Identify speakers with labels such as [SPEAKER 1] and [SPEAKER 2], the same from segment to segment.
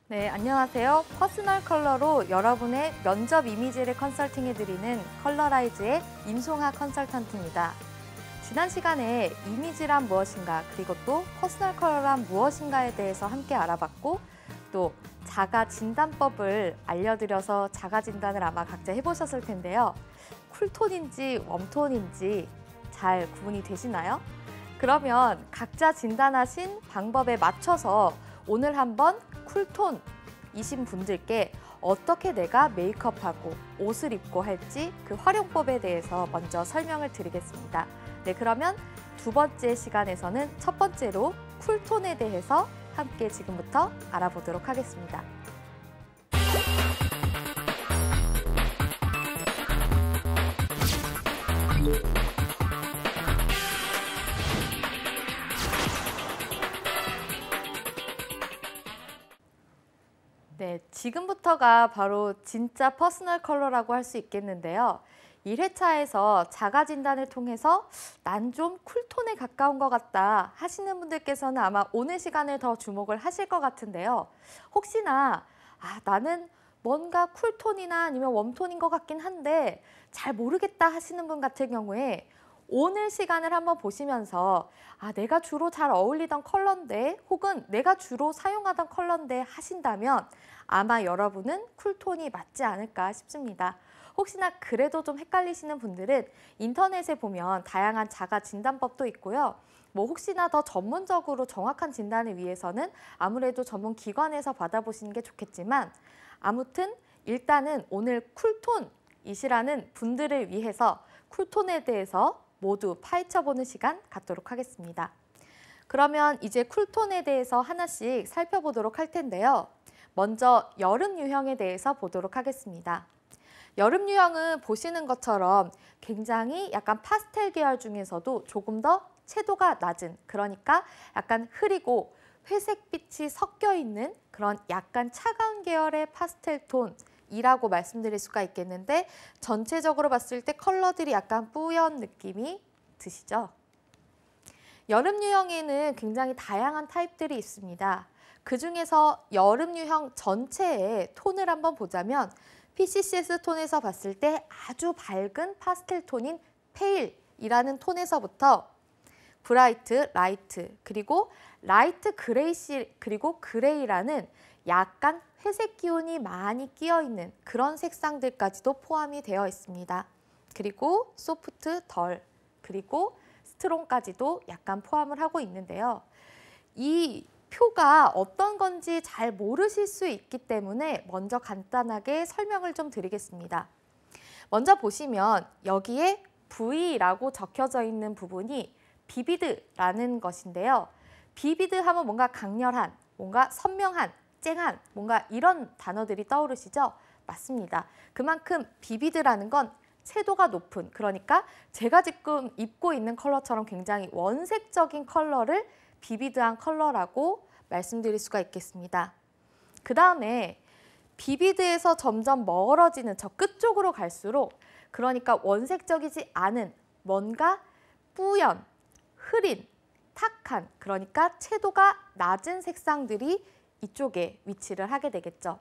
[SPEAKER 1] 네, 안녕하세요. 퍼스널 컬러로 여러분의 면접 이미지를 컨설팅해드리는 컬러라이즈의 임송아 컨설턴트입니다. 지난 시간에 이미지란 무엇인가, 그리고 또 퍼스널 컬러란 무엇인가에 대해서 함께 알아봤고, 또 자가 진단법을 알려드려서 자가 진단을 아마 각자 해보셨을 텐데요. 쿨톤인지 웜톤인지 잘 구분이 되시나요? 그러면 각자 진단하신 방법에 맞춰서 오늘 한번 쿨톤이신 분들께 어떻게 내가 메이크업하고 옷을 입고 할지 그 활용법에 대해서 먼저 설명을 드리겠습니다. 네, 그러면 두 번째 시간에서는 첫 번째로 쿨톤에 대해서 함께 지금부터 알아보도록 하겠습니다. 네, 지금부터가 바로 진짜 퍼스널 컬러라고 할 수 있겠는데요. 1회차에서 자가 진단을 통해서 난 좀 쿨톤에 가까운 것 같다 하시는 분들께서는 아마 오늘 시간을 더 주목을 하실 것 같은데요. 혹시나 나는 뭔가 쿨톤이나 아니면 웜톤인 것 같긴 한데 잘 모르겠다 하시는 분 같은 경우에 오늘 시간을 한번 보시면서 내가 주로 잘 어울리던 컬러인데 혹은 내가 주로 사용하던 컬러인데 하신다면 아마 여러분은 쿨톤이 맞지 않을까 싶습니다. 혹시나 그래도 좀 헷갈리시는 분들은 인터넷에 보면 다양한 자가 진단법도 있고요. 혹시나 더 전문적으로 정확한 진단을 위해서는 아무래도 전문 기관에서 받아보시는 게 좋겠지만 아무튼 일단은 오늘 쿨톤이시라는 분들을 위해서 쿨톤에 대해서 모두 파헤쳐보는 시간 갖도록 하겠습니다. 그러면 이제 쿨톤에 대해서 하나씩 살펴보도록 할 텐데요. 먼저 여름 유형에 대해서 보도록 하겠습니다. 여름 유형은 보시는 것처럼 굉장히 약간 파스텔 계열 중에서도 조금 더 채도가 낮은, 그러니까 약간 흐리고 회색빛이 섞여 있는 그런 약간 차가운 계열의 파스텔 톤이라고 말씀드릴 수가 있겠는데 전체적으로 봤을 때 컬러들이 약간 뿌연 느낌이 드시죠? 여름 유형에는 굉장히 다양한 타입들이 있습니다. 그중에서 여름 유형 전체의 톤을 한번 보자면 PCCS 톤에서 봤을 때 아주 밝은 파스텔 톤인 페일이라는 톤에서부터 브라이트, 라이트, 그리고 라이트 그레이시, 그리고 그레이라는 약간 회색 기운이 많이 끼어 있는 그런 색상들까지도 포함이 되어 있습니다. 그리고 소프트, 덜, 그리고 스트롱까지도 약간 포함을 하고 있는데요. 이 표가 어떤 건지 잘 모르실 수 있기 때문에 먼저 간단하게 설명을 좀 드리겠습니다. 먼저 보시면 여기에 V라고 적혀져 있는 부분이 비비드라는 것인데요. 비비드 하면 뭔가 강렬한, 뭔가 선명한, 쨍한, 뭔가 이런 단어들이 떠오르시죠? 맞습니다. 그만큼 비비드라는 건 채도가 높은, 그러니까 제가 지금 입고 있는 컬러처럼 굉장히 원색적인 컬러를 비비드한 컬러라고 말씀드릴 수가 있겠습니다. 그 다음에 비비드에서 점점 멀어지는 저 끝쪽으로 갈수록 그러니까 원색적이지 않은 뭔가 뿌연, 흐린, 탁한, 그러니까 채도가 낮은 색상들이 이쪽에 위치를 하게 되겠죠.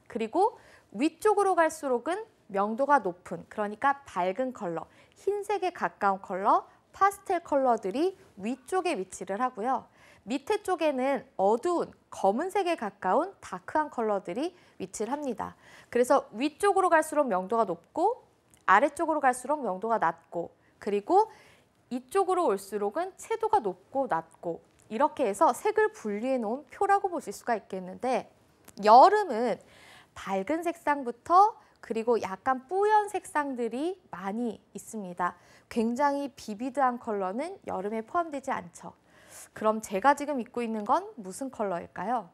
[SPEAKER 1] 그리고 위쪽으로 갈수록은 명도가 높은, 그러니까 밝은 컬러, 흰색에 가까운 컬러, 파스텔 컬러들이 위쪽에 위치를 하고요. 밑에 쪽에는 어두운 검은색에 가까운 다크한 컬러들이 위치를 합니다. 그래서 위쪽으로 갈수록 명도가 높고 아래쪽으로 갈수록 명도가 낮고 그리고 이쪽으로 올수록은 채도가 높고 낮고 이렇게 해서 색을 분리해 놓은 표라고 보실 수가 있겠는데 여름은 밝은 색상부터 그리고 약간 뿌연 색상들이 많이 있습니다. 굉장히 비비드한 컬러는 여름에 포함되지 않죠. 그럼 제가 지금 입고 있는 건 무슨 컬러일까요?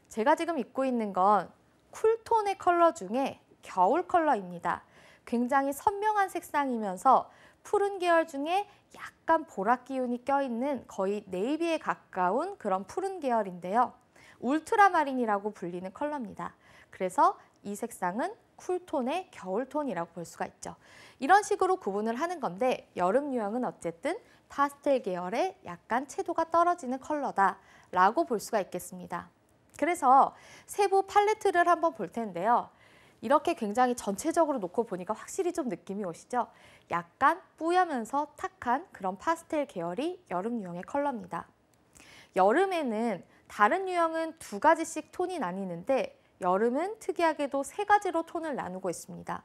[SPEAKER 1] 제가 지금 입고 있는 건 쿨톤의 컬러 중에 겨울 컬러입니다. 굉장히 선명한 색상이면서 푸른 계열 중에 약간 보라 기운이 껴있는 거의 네이비에 가까운 그런 푸른 계열인데요. 울트라마린이라고 불리는 컬러입니다. 그래서 이 색상은 쿨톤의 겨울톤이라고 볼 수가 있죠. 이런 식으로 구분을 하는 건데 여름 유형은 어쨌든 파스텔 계열의 약간 채도가 떨어지는 컬러다라고 볼 수가 있겠습니다. 그래서 세부 팔레트를 한번 볼 텐데요. 이렇게 굉장히 전체적으로 놓고 보니까 확실히 좀 느낌이 오시죠? 약간 뿌연면서 탁한 그런 파스텔 계열이 여름 유형의 컬러입니다. 여름에는 다른 유형은 2가지씩 톤이 나뉘는데 여름은 특이하게도 3가지로 톤을 나누고 있습니다.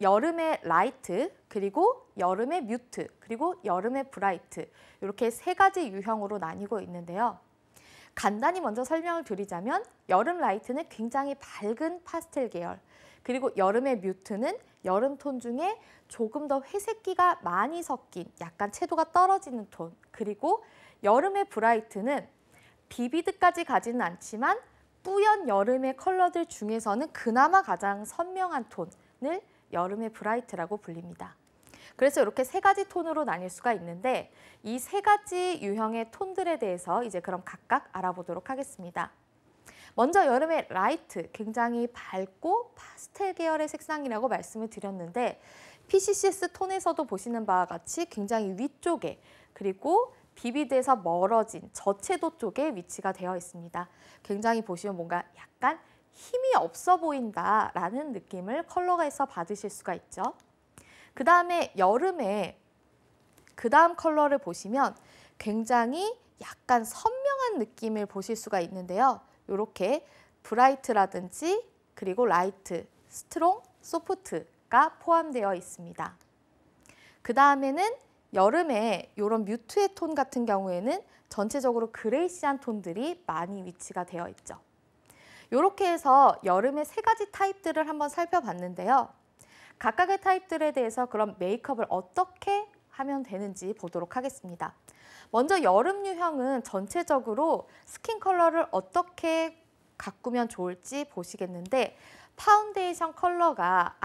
[SPEAKER 1] 여름의 라이트, 그리고 여름의 뮤트, 그리고 여름의 브라이트 이렇게 3가지 유형으로 나뉘고 있는데요. 간단히 먼저 설명을 드리자면 여름 라이트는 굉장히 밝은 파스텔 계열, 그리고 여름의 뮤트는 여름 톤 중에 조금 더 회색기가 많이 섞인 약간 채도가 떨어지는 톤, 그리고 여름의 브라이트는 비비드까지 가지는 않지만 뿌연 여름의 컬러들 중에서는 그나마 가장 선명한 톤을 여름의 브라이트라고 불립니다. 그래서 이렇게 3가지 톤으로 나뉠 수가 있는데 이 3가지 유형의 톤들에 대해서 이제 그럼 각각 알아보도록 하겠습니다. 먼저 여름의 라이트, 굉장히 밝고 파스텔 계열의 색상이라고 말씀을 드렸는데 PCCS 톤에서도 보시는 바와 같이 굉장히 위쪽에 그리고 비비드에서 멀어진 저채도 쪽에 위치가 되어 있습니다. 굉장히 보시면 뭔가 약간 힘이 없어 보인다라는 느낌을 컬러에서 받으실 수가 있죠. 그 다음에 여름에 그 다음 컬러를 보시면 굉장히 약간 선명한 느낌을 보실 수가 있는데요. 이렇게 브라이트라든지 그리고 라이트, 스트롱, 소프트가 포함되어 있습니다. 그 다음에는 여름에 이런 뮤트의 톤 같은 경우에는 전체적으로 그레이시한 톤들이 많이 위치가 되어 있죠. 이렇게 해서 여름의 3가지 타입들을 한번 살펴봤는데요. 각각의 타입들에 대해서 그럼 메이크업을 어떻게 하면 되는지 보도록 하겠습니다. 먼저 여름 유형은 전체적으로 스킨 컬러를 어떻게 가꾸면 좋을지 보시겠는데 파운데이션 컬러가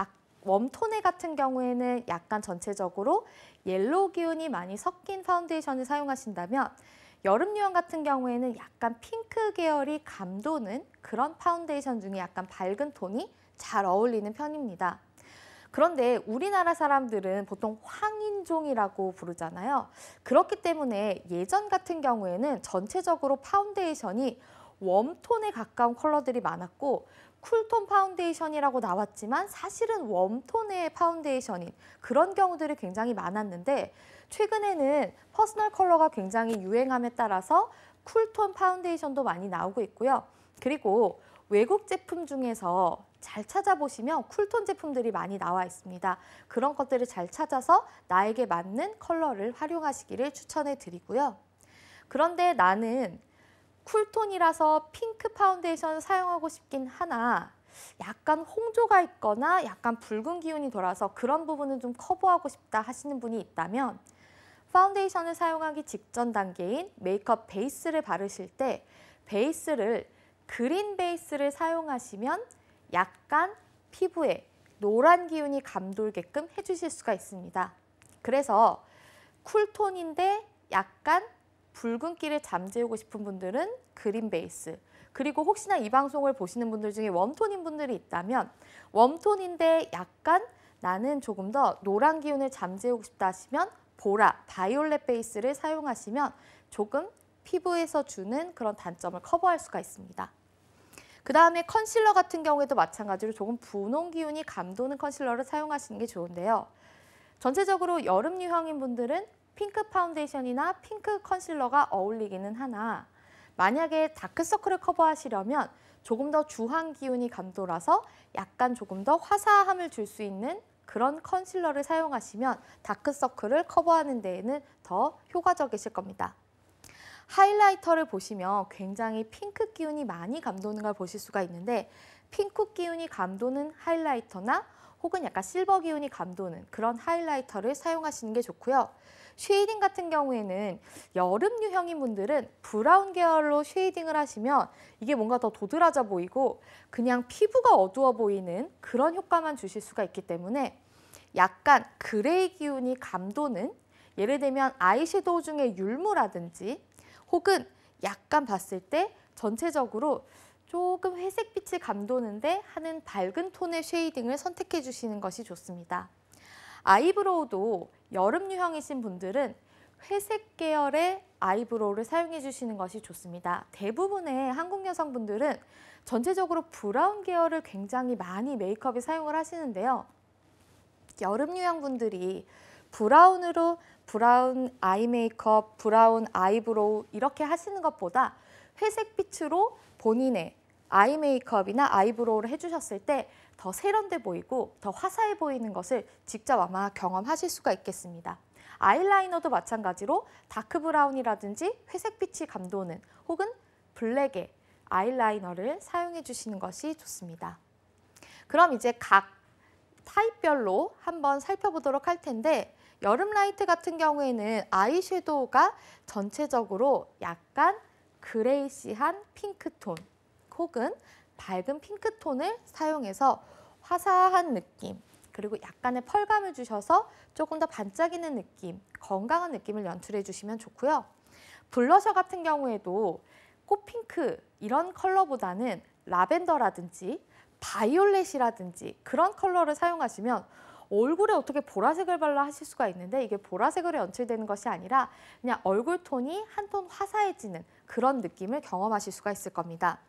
[SPEAKER 1] 웜톤의 같은 경우에는 약간 전체적으로 옐로우 기운이 많이 섞인 파운데이션을 사용하신다면 여름 유형 같은 경우에는 약간 핑크 계열이 감도는 그런 파운데이션 중에 약간 밝은 톤이 잘 어울리는 편입니다. 그런데 우리나라 사람들은 보통 황인종이라고 부르잖아요. 그렇기 때문에 예전 같은 경우에는 전체적으로 파운데이션이 웜톤에 가까운 컬러들이 많았고 쿨톤 파운데이션이라고 나왔지만 사실은 웜톤의 파운데이션인 그런 경우들이 굉장히 많았는데 최근에는 퍼스널 컬러가 굉장히 유행함에 따라서 쿨톤 파운데이션도 많이 나오고 있고요. 그리고 외국 제품 중에서 잘 찾아보시면 쿨톤 제품들이 많이 나와 있습니다. 그런 것들을 잘 찾아서 나에게 맞는 컬러를 활용하시기를 추천해 드리고요. 그런데 나는 쿨톤이라서 핑크 파운데이션을 사용하고 싶긴 하나 약간 홍조가 있거나 약간 붉은 기운이 돌아서 그런 부분은 좀 커버하고 싶다 하시는 분이 있다면 파운데이션을 사용하기 직전 단계인 메이크업 베이스를 바르실 때 베이스를 그린 베이스를 사용하시면 약간 피부에 노란 기운이 감돌게끔 해주실 수가 있습니다. 그래서 쿨톤인데 약간 붉은기를 잠재우고 싶은 분들은 그린 베이스, 그리고 혹시나 이 방송을 보시는 분들 중에 웜톤인 분들이 있다면 웜톤인데 약간 나는 조금 더 노란 기운을 잠재우고 싶다 하시면 보라, 바이올렛 베이스를 사용하시면 조금 피부에서 주는 그런 단점을 커버할 수가 있습니다. 그 다음에 컨실러 같은 경우에도 마찬가지로 조금 분홍 기운이 감도는 컨실러를 사용하시는 게 좋은데요. 전체적으로 여름 유형인 분들은 핑크 파운데이션이나 핑크 컨실러가 어울리기는 하나 만약에 다크서클을 커버하시려면 조금 더 주황 기운이 감돌아서 약간 조금 더 화사함을 줄 수 있는 그런 컨실러를 사용하시면 다크서클을 커버하는 데에는 더 효과적이실 겁니다. 하이라이터를 보시면 굉장히 핑크 기운이 많이 감도는 걸 보실 수가 있는데 핑크 기운이 감도는 하이라이터나 혹은 약간 실버 기운이 감도는 그런 하이라이터를 사용하시는 게 좋고요. 쉐이딩 같은 경우에는 여름 유형인 분들은 브라운 계열로 쉐이딩을 하시면 이게 뭔가 더 도드라져 보이고 그냥 피부가 어두워 보이는 그런 효과만 주실 수가 있기 때문에 약간 그레이 기운이 감도는 예를 들면 아이섀도우 중에 율무라든지 혹은 약간 봤을 때 전체적으로 조금 회색빛을 감도는데 하는 밝은 톤의 쉐이딩을 선택해 주시는 것이 좋습니다. 아이브로우도 여름 유형이신 분들은 회색 계열의 아이브로우를 사용해 주시는 것이 좋습니다. 대부분의 한국 여성분들은 전체적으로 브라운 계열을 굉장히 많이 메이크업에 사용을 하시는데요. 여름 유형분들이 브라운으로 브라운 아이 메이크업, 브라운 아이브로우 이렇게 하시는 것보다 회색 빛으로 본인의 아이 메이크업이나 아이브로우를 해주셨을 때 더 세련돼 보이고 더 화사해 보이는 것을 직접 아마 경험하실 수가 있겠습니다. 아이라이너도 마찬가지로 다크 브라운이라든지 회색 빛이 감도는 혹은 블랙의 아이라이너를 사용해 주시는 것이 좋습니다. 그럼 이제 각 타입별로 한번 살펴보도록 할 텐데 여름 라이트 같은 경우에는 아이섀도우가 전체적으로 약간 그레이시한 핑크톤 혹은 밝은 핑크톤을 사용해서 화사한 느낌 그리고 약간의 펄감을 주셔서 조금 더 반짝이는 느낌, 건강한 느낌을 연출해 주시면 좋고요. 블러셔 같은 경우에도 꽃핑크 이런 컬러보다는 라벤더라든지 바이올렛이라든지 그런 컬러를 사용하시면 얼굴에 어떻게 보라색을 발라 하실 수가 있는데 이게 보라색으로 연출되는 것이 아니라 그냥 얼굴 톤이 한 톤 화사해지는 그런 느낌을 경험하실 수가 있을 겁니다.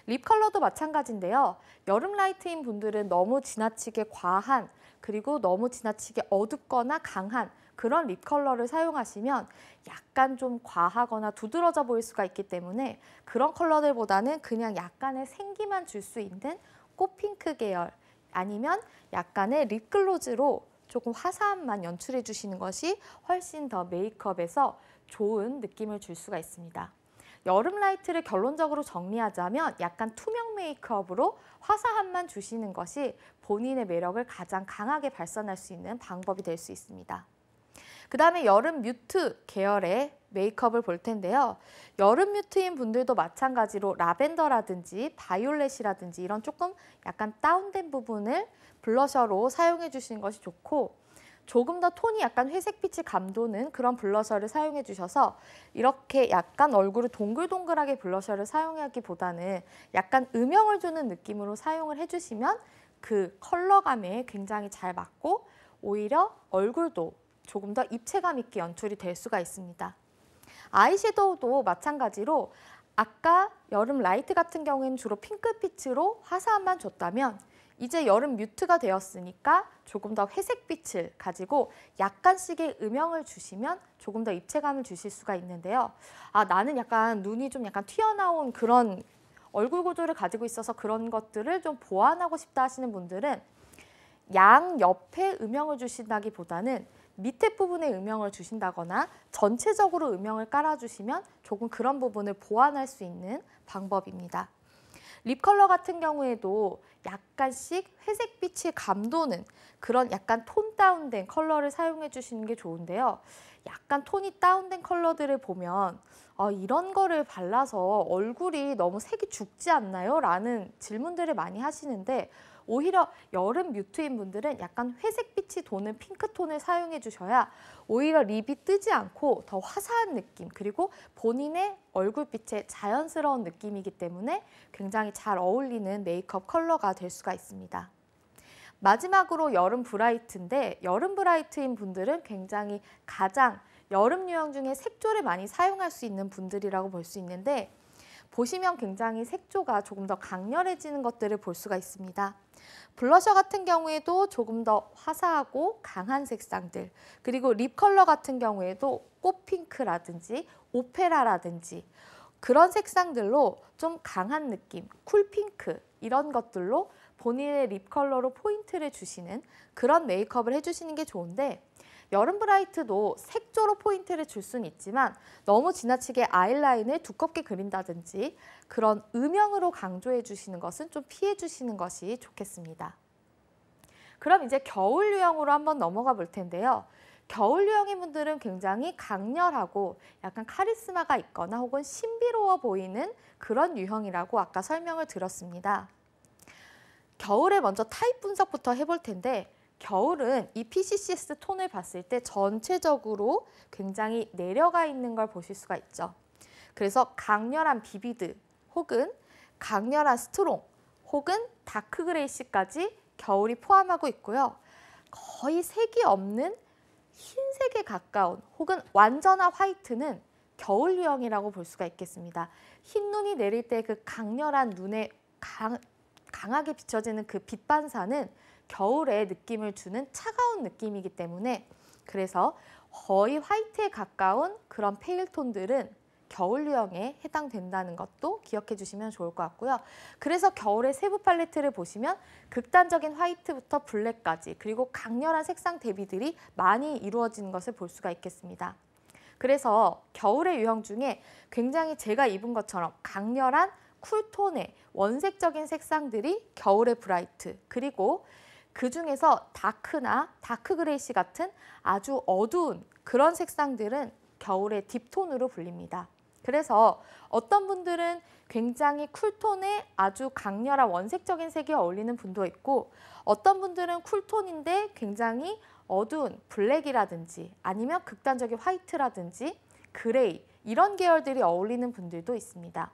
[SPEAKER 1] 립 컬러도 마찬가지인데요. 여름 라이트인 분들은 너무 지나치게 과한 그리고 너무 지나치게 어둡거나 강한 그런 립 컬러를 사용하시면 약간 좀 과하거나 두드러져 보일 수가 있기 때문에 그런 컬러들보다는 그냥 약간의 생기만 줄 수 있는 꽃핑크 계열 아니면 약간의 립글로즈로 조금 화사함만 연출해 주시는 것이 훨씬 더 메이크업에서 좋은 느낌을 줄 수가 있습니다. 여름 라이트를 결론적으로 정리하자면 약간 투명 메이크업으로 화사함만 주시는 것이 본인의 매력을 가장 강하게 발산할 수 있는 방법이 될 수 있습니다. 그 다음에 여름 뮤트 계열의 메이크업을 볼 텐데요. 여름 뮤트인 분들도 마찬가지로 라벤더라든지 바이올렛이라든지 이런 조금 약간 다운된 부분을 블러셔로 사용해 주시는 것이 좋고 조금 더 톤이 약간 회색빛이 감도는 그런 블러셔를 사용해 주셔서 이렇게 약간 얼굴을 동글동글하게 블러셔를 사용하기보다는 약간 음영을 주는 느낌으로 사용을 해주시면 그 컬러감에 굉장히 잘 맞고 오히려 얼굴도 조금 더 입체감 있게 연출이 될 수가 있습니다. 아이섀도우도 마찬가지로 아까 여름 라이트 같은 경우에는 주로 핑크빛으로 화사함만 줬다면 이제 여름 뮤트가 되었으니까 조금 더 회색빛을 가지고 약간씩의 음영을 주시면 조금 더 입체감을 주실 수가 있는데요. 나는 약간 눈이 좀 약간 튀어나온 그런 얼굴 구조를 가지고 있어서 그런 것들을 좀 보완하고 싶다 하시는 분들은 양 옆에 음영을 주신다기보다는 밑에 부분에 음영을 주신다거나 전체적으로 음영을 깔아주시면 조금 그런 부분을 보완할 수 있는 방법입니다. 립 컬러 같은 경우에도 약간씩 회색빛이 감도는 그런 약간 톤 다운된 컬러를 사용해 주시는 게 좋은데요. 약간 톤이 다운된 컬러들을 보면 이런 거를 발라서 얼굴이 너무 색이 죽지 않나요? 라는 질문들을 많이 하시는데 오히려 여름 뮤트인 분들은 약간 회색빛이 도는 핑크톤을 사용해 주셔야 오히려 립이 뜨지 않고 더 화사한 느낌 그리고 본인의 얼굴빛의 자연스러운 느낌이기 때문에 굉장히 잘 어울리는 메이크업 컬러가 될 수가 있습니다. 마지막으로 여름 브라이트인데 여름 브라이트인 분들은 굉장히 가장 여름 유형 중에 색조를 많이 사용할 수 있는 분들이라고 볼 수 있는데 보시면 굉장히 색조가 조금 더 강렬해지는 것들을 볼 수가 있습니다. 블러셔 같은 경우에도 조금 더 화사하고 강한 색상들 그리고 립 컬러 같은 경우에도 꽃핑크라든지 오페라라든지 그런 색상들로 좀 강한 느낌, 쿨핑크 이런 것들로 본인의 립 컬러로 포인트를 주시는 그런 메이크업을 해주시는 게 좋은데 여름 브라이트도 색조로 포인트를 줄 수는 있지만 너무 지나치게 아이라인을 두껍게 그린다든지 그런 음영으로 강조해 주시는 것은 좀 피해 주시는 것이 좋겠습니다. 그럼 이제 겨울 유형으로 한번 넘어가 볼 텐데요. 겨울 유형인 분들은 굉장히 강렬하고 약간 카리스마가 있거나 혹은 신비로워 보이는 그런 유형이라고 아까 설명을 드렸습니다. 겨울에 먼저 타입 분석부터 해볼 텐데 겨울은 이 PCCS 톤을 봤을 때 전체적으로 굉장히 내려가 있는 걸 보실 수가 있죠. 그래서 강렬한 비비드 혹은 강렬한 스트롱 혹은 다크 그레이시까지 겨울이 포함하고 있고요. 거의 색이 없는 흰색에 가까운 혹은 완전한 화이트는 겨울 유형이라고 볼 수가 있겠습니다. 흰 눈이 내릴 때 그 강렬한 눈에 강하게 비춰지는 그 빛 반사는 겨울의 느낌을 주는 차가운 느낌이기 때문에 그래서 거의 화이트에 가까운 그런 페일톤들은 겨울 유형에 해당된다는 것도 기억해 주시면 좋을 것 같고요. 그래서 겨울의 세부 팔레트를 보시면 극단적인 화이트부터 블랙까지 그리고 강렬한 색상 대비들이 많이 이루어지는 것을 볼 수가 있겠습니다. 그래서 겨울의 유형 중에 굉장히 제가 입은 것처럼 강렬한 쿨톤의 원색적인 색상들이 겨울의 브라이트, 그리고 그중에서 다크나 다크 그레이시 같은 아주 어두운 그런 색상들은 겨울의 딥톤으로 불립니다. 그래서 어떤 분들은 굉장히 쿨톤에 아주 강렬한 원색적인 색이 어울리는 분도 있고, 어떤 분들은 쿨톤인데 굉장히 어두운 블랙이라든지 아니면 극단적인 화이트라든지 그레이, 이런 계열들이 어울리는 분들도 있습니다.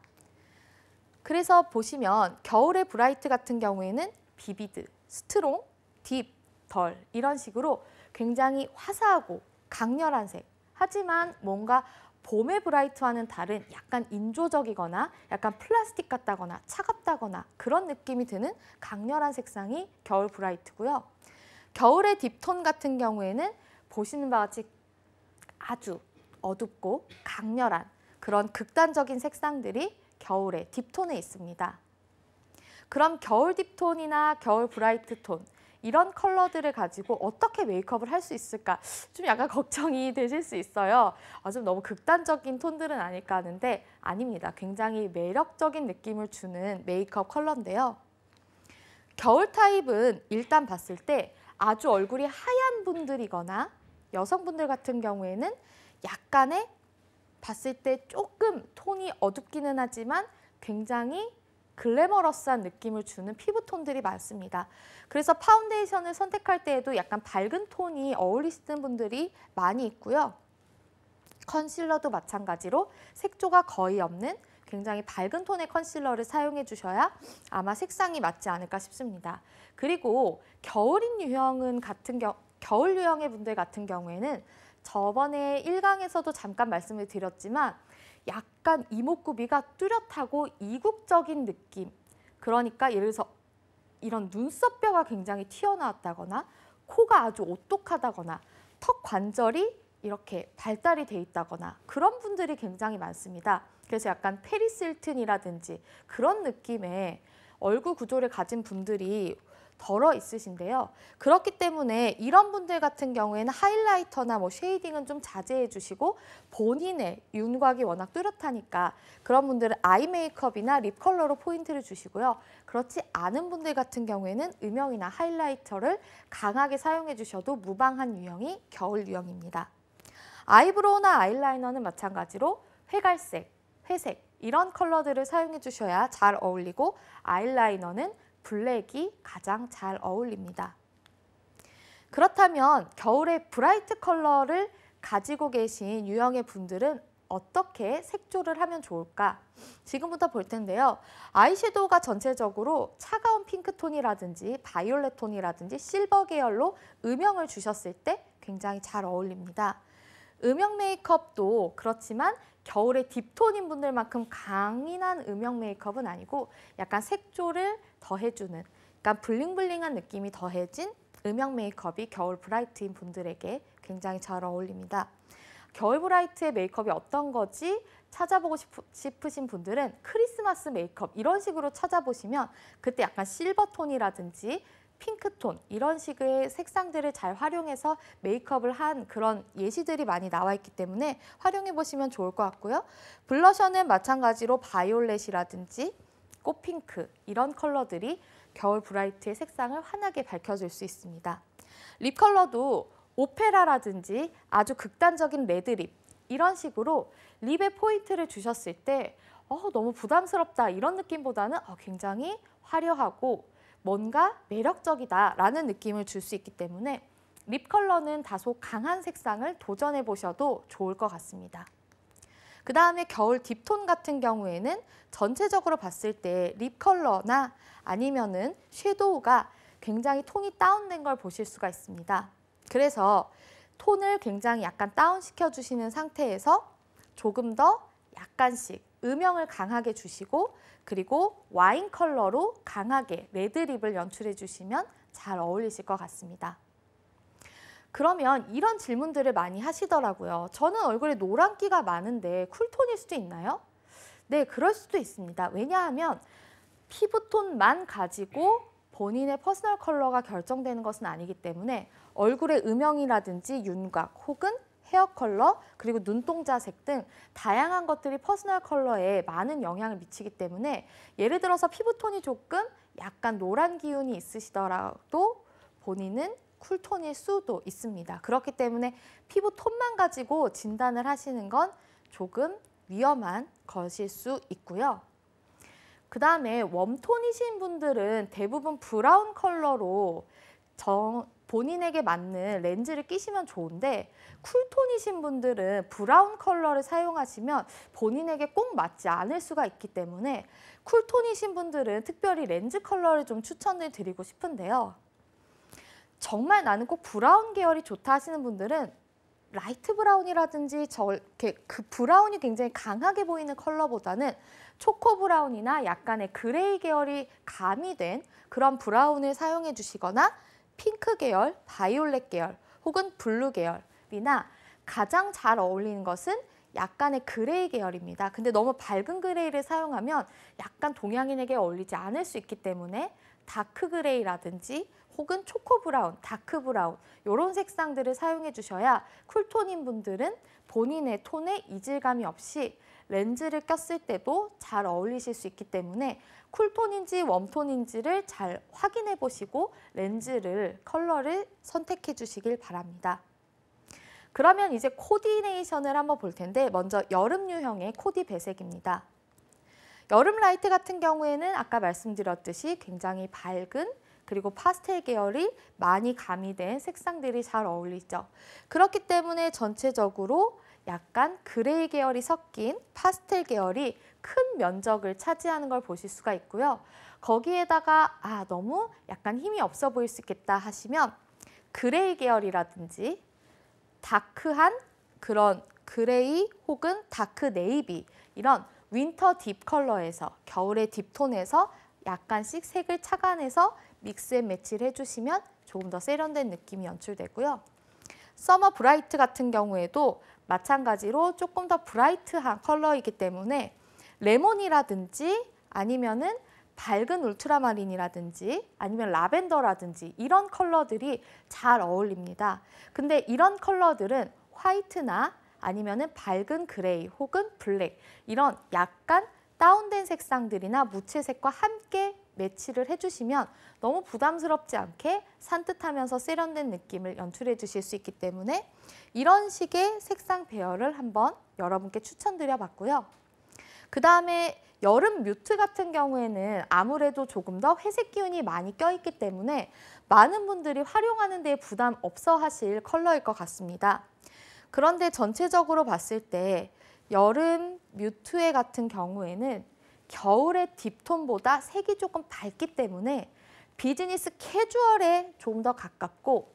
[SPEAKER 1] 그래서 보시면 겨울의 브라이트 같은 경우에는 비비드, 스트롱, 딥, 덜 이런 식으로 굉장히 화사하고 강렬한 색, 하지만 뭔가 봄의 브라이트와는 다른 약간 인조적이거나 약간 플라스틱 같다거나 차갑다거나 그런 느낌이 드는 강렬한 색상이 겨울 브라이트고요. 겨울의 딥톤 같은 경우에는 보시는 바와 같이 아주 어둡고 강렬한 그런 극단적인 색상들이 겨울의 딥톤에 있습니다. 그럼 겨울 딥톤이나 겨울 브라이트 톤, 이런 컬러들을 가지고 어떻게 메이크업을 할 수 있을까 좀 약간 걱정이 되실 수 있어요. 좀 너무 극단적인 톤들은 아닐까 하는데 아닙니다. 굉장히 매력적인 느낌을 주는 메이크업 컬러인데요. 겨울 타입은 일단 봤을 때 아주 얼굴이 하얀 분들이거나 여성분들 같은 경우에는 약간의 봤을 때 조금 톤이 어둡기는 하지만 굉장히 글래머러스한 느낌을 주는 피부톤들이 많습니다. 그래서 파운데이션을 선택할 때에도 약간 밝은 톤이 어울리시는 분들이 많이 있고요. 컨실러도 마찬가지로 색조가 거의 없는 굉장히 밝은 톤의 컨실러를 사용해 주셔야 아마 색상이 맞지 않을까 싶습니다. 그리고 겨울인 유형은 겨울 유형의 분들 같은 경우에는 저번에 1강에서도 잠깐 말씀을 드렸지만 약간 이목구비가 뚜렷하고 이국적인 느낌, 그러니까 예를 들어서 이런 눈썹뼈가 굉장히 튀어나왔다거나 코가 아주 오똑하다거나 턱 관절이 이렇게 발달이 돼 있다거나 그런 분들이 굉장히 많습니다. 그래서 약간 페리스 힐튼이라든지 그런 느낌의 얼굴 구조를 가진 분들이 덜어 있으신데요. 그렇기 때문에 이런 분들 같은 경우에는 하이라이터나 쉐이딩은 좀 자제해 주시고, 본인의 윤곽이 워낙 뚜렷하니까 그런 분들은 아이 메이크업이나 립 컬러로 포인트를 주시고요. 그렇지 않은 분들 같은 경우에는 음영이나 하이라이터를 강하게 사용해 주셔도 무방한 유형이 겨울 유형입니다. 아이브로우나 아이라이너는 마찬가지로 회갈색, 회색 이런 컬러들을 사용해 주셔야 잘 어울리고, 아이라이너는 블랙이 가장 잘 어울립니다. 그렇다면 겨울에 브라이트 컬러를 가지고 계신 유형의 분들은 어떻게 색조를 하면 좋을까? 지금부터 볼 텐데요. 아이섀도우가 전체적으로 차가운 핑크톤이라든지 바이올렛 톤이라든지 실버 계열로 음영을 주셨을 때 굉장히 잘 어울립니다. 음영 메이크업도 그렇지만 겨울에 딥톤인 분들만큼 강인한 음영 메이크업은 아니고 약간 색조를 더해주는, 약간 블링블링한 느낌이 더해진 음영 메이크업이 겨울 브라이트인 분들에게 굉장히 잘 어울립니다. 겨울 브라이트의 메이크업이 어떤 거지 찾아보고 싶으신 분들은 크리스마스 메이크업 이런 식으로 찾아보시면 그때 약간 실버톤이라든지 핑크톤 이런 식의 색상들을 잘 활용해서 메이크업을 한 그런 예시들이 많이 나와 있기 때문에 활용해 보시면 좋을 것 같고요. 블러셔는 마찬가지로 바이올렛이라든지 꽃핑크 이런 컬러들이 겨울 브라이트의 색상을 환하게 밝혀줄 수 있습니다. 립 컬러도 오페라라든지 아주 극단적인 레드립 이런 식으로 립에 포인트를 주셨을 때 너무 부담스럽다 이런 느낌보다는 굉장히 화려하고 뭔가 매력적이다라는 느낌을 줄 수 있기 때문에 립 컬러는 다소 강한 색상을 도전해 보셔도 좋을 것 같습니다. 그 다음에 겨울 딥톤 같은 경우에는 전체적으로 봤을 때 립 컬러나 아니면은 섀도우가 굉장히 톤이 다운된 걸 보실 수가 있습니다. 그래서 톤을 굉장히 약간 다운시켜 주시는 상태에서 조금 더 약간씩 음영을 강하게 주시고 그리고 와인 컬러로 강하게 레드립을 연출해 주시면 잘 어울리실 것 같습니다. 그러면 이런 질문들을 많이 하시더라고요. 저는 얼굴에 노란기가 많은데 쿨톤일 수도 있나요? 네, 그럴 수도 있습니다. 왜냐하면 피부톤만 가지고 본인의 퍼스널 컬러가 결정되는 것은 아니기 때문에 얼굴의 음영이라든지 윤곽 혹은 헤어 컬러 그리고 눈동자색 등 다양한 것들이 퍼스널 컬러에 많은 영향을 미치기 때문에 예를 들어서 피부톤이 조금 약간 노란 기운이 있으시더라도 본인은 쿨톤일 수도 있습니다. 그렇기 때문에 피부톤만 가지고 진단을 하시는 건 조금 위험한 것일 수 있고요. 그 다음에 웜톤이신 분들은 대부분 브라운 컬러로 본인에게 맞는 렌즈를 끼시면 좋은데 쿨톤이신 분들은 브라운 컬러를 사용하시면 본인에게 꼭 맞지 않을 수가 있기 때문에 쿨톤이신 분들은 특별히 렌즈 컬러를 좀 추천을 드리고 싶은데요. 정말 나는 꼭 브라운 계열이 좋다 하시는 분들은 라이트 브라운이라든지 그 브라운이 굉장히 강하게 보이는 컬러보다는 초코 브라운이나 약간의 그레이 계열이 가미된 그런 브라운을 사용해 주시거나 핑크 계열, 바이올렛 계열 혹은 블루 계열이나 가장 잘 어울리는 것은 약간의 그레이 계열입니다. 근데 너무 밝은 그레이를 사용하면 약간 동양인에게 어울리지 않을 수 있기 때문에 다크 그레이라든지 혹은 초코 브라운, 다크 브라운 이런 색상들을 사용해 주셔야 쿨톤인 분들은 본인의 톤에 이질감이 없이 렌즈를 꼈을 때도 잘 어울리실 수 있기 때문에 쿨톤인지 웜톤인지를 잘 확인해 보시고 컬러를 선택해 주시길 바랍니다. 그러면 이제 코디네이션을 한번 볼 텐데 먼저 여름 유형의 코디 배색입니다. 여름 라이트 같은 경우에는 아까 말씀드렸듯이 굉장히 밝은 그리고 파스텔 계열이 많이 가미된 색상들이 잘 어울리죠. 그렇기 때문에 전체적으로 약간 그레이 계열이 섞인 파스텔 계열이 큰 면적을 차지하는 걸 보실 수가 있고요. 거기에다가 너무 약간 힘이 없어 보일 수 있겠다 하시면 그레이 계열이라든지 다크한 그런 그레이 혹은 다크 네이비 이런 윈터 딥 컬러에서 겨울의 딥톤에서 약간씩 색을 착안해서 믹스 앤 매치를 해주시면 조금 더 세련된 느낌이 연출되고요. 서머 브라이트 같은 경우에도 마찬가지로 조금 더 브라이트한 컬러이기 때문에 레몬이라든지 아니면은 밝은 울트라마린이라든지 아니면 라벤더라든지 이런 컬러들이 잘 어울립니다. 근데 이런 컬러들은 화이트나 아니면은 밝은 그레이 혹은 블랙 이런 약간 다운된 색상들이나 무채색과 함께 매치를 해주시면 너무 부담스럽지 않게 산뜻하면서 세련된 느낌을 연출해 주실 수 있기 때문에 이런 식의 색상 배열을 한번 여러분께 추천드려 봤고요. 그 다음에 여름 뮤트 같은 경우에는 아무래도 조금 더 회색 기운이 많이 껴있기 때문에 많은 분들이 활용하는 데 부담 없어 하실 컬러일 것 같습니다. 그런데 전체적으로 봤을 때 여름 뮤트의 같은 경우에는 겨울의 딥톤보다 색이 조금 밝기 때문에 비즈니스 캐주얼에 좀 더 가깝고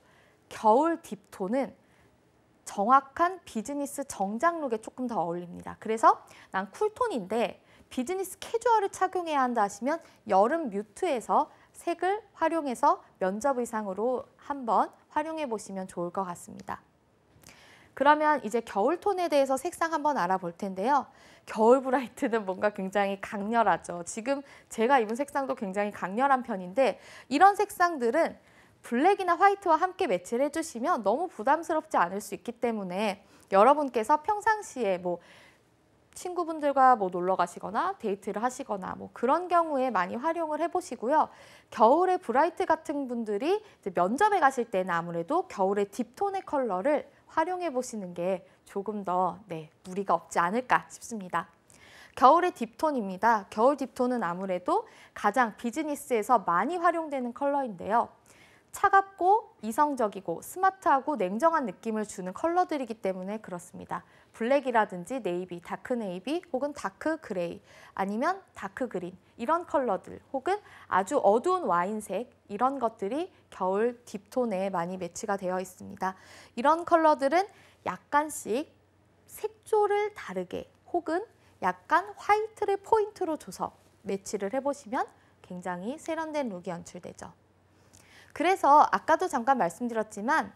[SPEAKER 1] 겨울 딥톤은 정확한 비즈니스 정장 룩에 조금 더 어울립니다. 그래서 난 쿨톤인데 비즈니스 캐주얼을 착용해야 한다 하시면 여름 뮤트에서 색을 활용해서 면접 의상으로 한번 활용해 보시면 좋을 것 같습니다. 그러면 이제 겨울톤에 대해서 색상 한번 알아볼 텐데요. 겨울 브라이트는 뭔가 굉장히 강렬하죠. 지금 제가 입은 색상도 굉장히 강렬한 편인데 이런 색상들은 블랙이나 화이트와 함께 매치를 해주시면 너무 부담스럽지 않을 수 있기 때문에 여러분께서 평상시에 친구분들과 놀러 가시거나 데이트를 하시거나 그런 경우에 많이 활용을 해보시고요. 겨울에 브라이트 같은 분들이 이제 면접에 가실 때는 아무래도 겨울의 딥톤의 컬러를 활용해 보시는 게 조금 더 무리가 없지 않을까 싶습니다. 겨울의 딥톤입니다. 겨울 딥톤은 아무래도 가장 비즈니스에서 많이 활용되는 컬러인데요. 차갑고 이성적이고 스마트하고 냉정한 느낌을 주는 컬러들이기 때문에 그렇습니다. 블랙이라든지 네이비, 다크 네이비 혹은 다크 그레이 아니면 다크 그린 이런 컬러들 혹은 아주 어두운 와인색 이런 것들이 겨울 딥톤에 많이 매치가 되어 있습니다. 이런 컬러들은 약간씩 색조를 다르게 혹은 약간 화이트를 포인트로 줘서 매치를 해보시면 굉장히 세련된 룩이 연출되죠. 그래서 아까도 잠깐 말씀드렸지만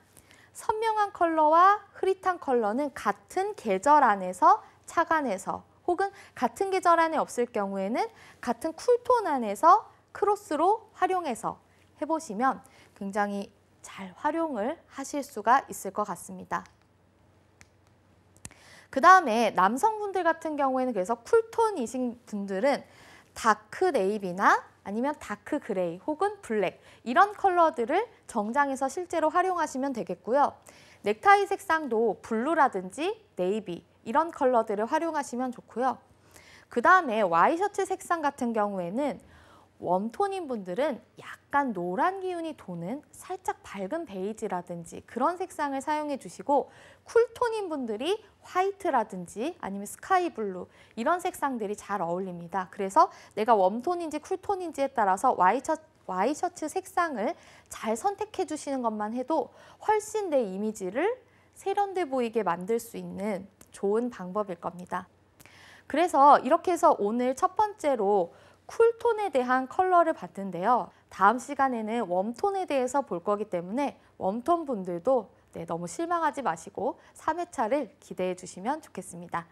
[SPEAKER 1] 선명한 컬러와 흐릿한 컬러는 같은 계절 안에서 착안해서 혹은 같은 계절 안에 없을 경우에는 같은 쿨톤 안에서 크로스로 활용해서 해보시면 굉장히 잘 활용을 하실 수가 있을 것 같습니다. 그 다음에 남성분들 같은 경우에는 그래서 쿨톤이신 분들은 다크 네이비나 아니면 다크 그레이 혹은 블랙 이런 컬러들을 정장에서 실제로 활용하시면 되겠고요. 넥타이 색상도 블루라든지 네이비 이런 컬러들을 활용하시면 좋고요. 그 다음에 와이셔츠 색상 같은 경우에는 웜톤인 분들은 약간 노란 기운이 도는 살짝 밝은 베이지라든지 그런 색상을 사용해 주시고 쿨톤인 분들이 화이트라든지 아니면 스카이 블루 이런 색상들이 잘 어울립니다. 그래서 내가 웜톤인지 쿨톤인지에 따라서 와이셔츠 색상을 잘 선택해 주시는 것만 해도 훨씬 내 이미지를 세련돼 보이게 만들 수 있는 좋은 방법일 겁니다. 그래서 이렇게 해서 오늘 첫 번째로 쿨톤에 대한 컬러를 봤는데요. 다음 시간에는 웜톤에 대해서 볼 거기 때문에 웜톤 분들도 너무 실망하지 마시고 3회차를 기대해 주시면 좋겠습니다.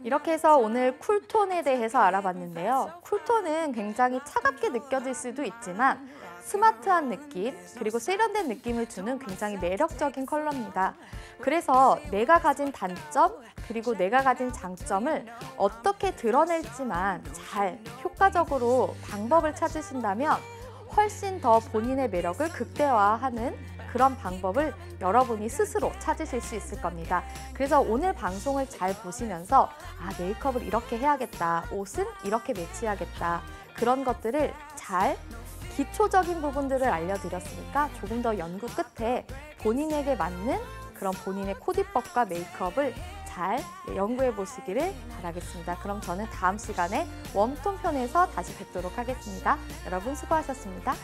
[SPEAKER 1] 이렇게 해서 오늘 쿨톤에 대해서 알아봤는데요. 쿨톤은 굉장히 차갑게 느껴질 수도 있지만 스마트한 느낌, 그리고 세련된 느낌을 주는 굉장히 매력적인 컬러입니다. 그래서 내가 가진 단점, 그리고 내가 가진 장점을 어떻게 드러낼지만 잘 효과적으로 방법을 찾으신다면 훨씬 더 본인의 매력을 극대화하는 그런 방법을 여러분이 스스로 찾으실 수 있을 겁니다. 그래서 오늘 방송을 잘 보시면서 메이크업을 이렇게 해야겠다, 옷은 이렇게 매치해야겠다 그런 것들을 잘 기초적인 부분들을 알려드렸으니까 조금 더 연구 끝에 본인에게 맞는 그런 본인의 코디법과 메이크업을 잘 연구해 보시기를 바라겠습니다. 그럼 저는 다음 시간에 웜톤 편에서 다시 뵙도록 하겠습니다. 여러분 수고하셨습니다.